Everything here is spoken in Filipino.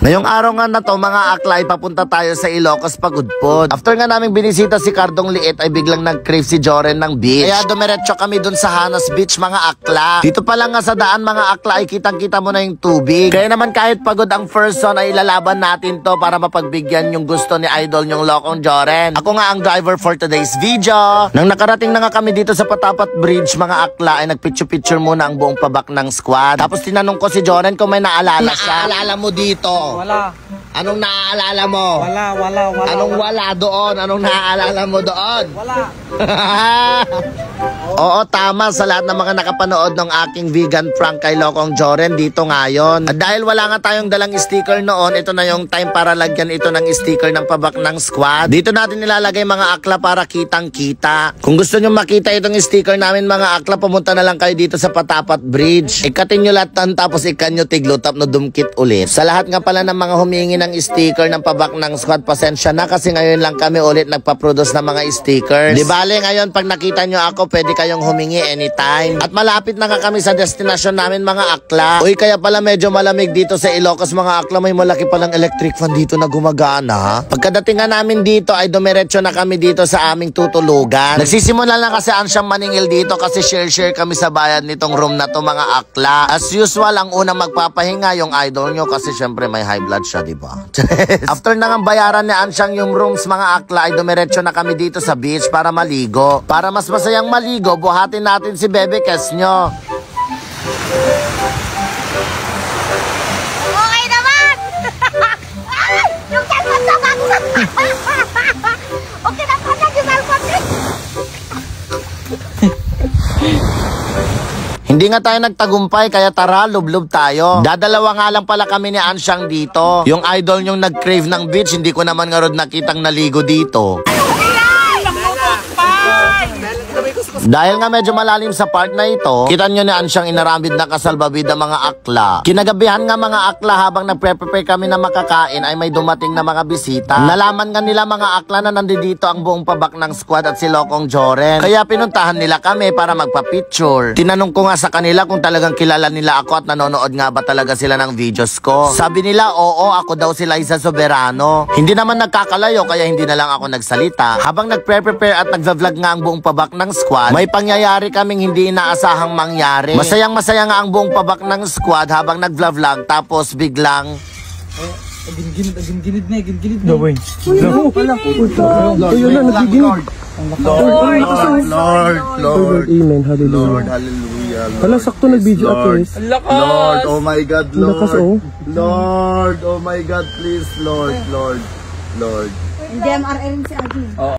Ngayong araw nga na to mga akla, papunta tayo sa Ilocos Pagudpod. After nga naming binisita si Cardong Liit ay biglang nag-crave si Joren ng beach. Kaya dumiretso kami dun sa Hanas Beach mga akla. Dito pa lang nga sa daan mga akla ay kitang-kita mo na yung tubig. Kaya naman kahit pagod ang person ay ilalaban natin to para mapagbigyan yung gusto ni idol yung lokong Joren. Ako nga ang driver for today's video. Nang nakarating na nga kami dito sa Patapat Bridge mga akla ay nagpicture-picture muna ang buong pabak ng squad. Tapos tinanong ko si Joren kung may naalala siya. Naalala mo dito? Wala. Anong naaalala mo? Wala. Anong wala doon? Anong naaalala mo doon? Wala. Oo, tama sa lahat ng mga nakapanood ng aking vegan prank kay Lokong Joren dito ngayon. At dahil wala nga tayong dalang sticker noon, ito na yung time para lagyan ito ng sticker ng pabak ng squad. Dito natin nilalagay mga akla para kitang-kita. Kung gusto nyo makita itong sticker namin mga akla, pumunta na lang kayo dito sa Patapat Bridge. Ikatin nyo latan tapos ikan nyo tiglutap no dumkit ulit. Sa lahat nga pala ng mga humingi ng sticker ng pabak ng squad, pasensya na kasi ngayon lang kami ulit nagpa-produce ng mga stickers. Di bale ngayon pag nakita nyo ako, pwede kayong humingi anytime. At malapit na nga kami sa destination namin mga akla. Uy, kaya pala medyo malamig dito sa Ilocos mga akla. May malaki palang electric fan dito na gumagana. Pagkadating nga namin dito ay dumiretso na kami dito sa aming tutulugan. Nagsisimula na kasi siyang maningil dito kasi share kami sa bayan nitong room na to mga akla. As usual, ang unang magpapahinga yung idol nyo kasi syempre may high blood siya, diba? After na nga bayaran ni Ansyang yung rooms mga akla ay dumiretso na kami dito sa beach para maligo. Para mas masayang maligo, buhatin natin si Bebe Kes nyo. Okay naman! Yung cellphone na bakit? Okay na pa na yung cellphone. Hindi nga tayo nagtagumpay kaya tara, lublob tayo. Dadalawa nga lang pala kami ni Ansyang dito. Yung idol yung nag-crave ng beach, hindi ko naman nga rod nakitang naligo dito. Dahil nga medyo malalim sa part na ito, kita nyo ni Ansyang inarambid na kasalbabida mga akla. Kinagabihan nga mga akla habang nagpre-prepare kami na makakain ay may dumating na mga bisita. Nalaman nga nila mga akla na nandito ang buong pabak ng squad at si Lokong Joren. Kaya pinuntahan nila kami para magpa-picture. Tinanong ko nga sa kanila kung talagang kilala nila ako at nanonood nga ba talaga sila ng videos ko. Sabi nila oo, ako daw si Liza Soberano. Hindi naman nagkakalayo kaya hindi na lang ako nagsalita. Habang nagpre-prepare at nagva-vlog nga ang buong pabak ng squad, may pangyayari kaming hindi inaasahang mangyari. Masayang-masaya nga ang buong pabak ng squad habang nag-vlog tapos biglang Ginginid na. Gawin. Ayun na, nagiginid. Lord. Amen, hallelujah. Lord, hallelujah. Wala, sakto nag-video at first. Lord, oh my God, Lord. Lakas, oh. Lord, oh my God, please, Lord. Hindi, MRL si Agi.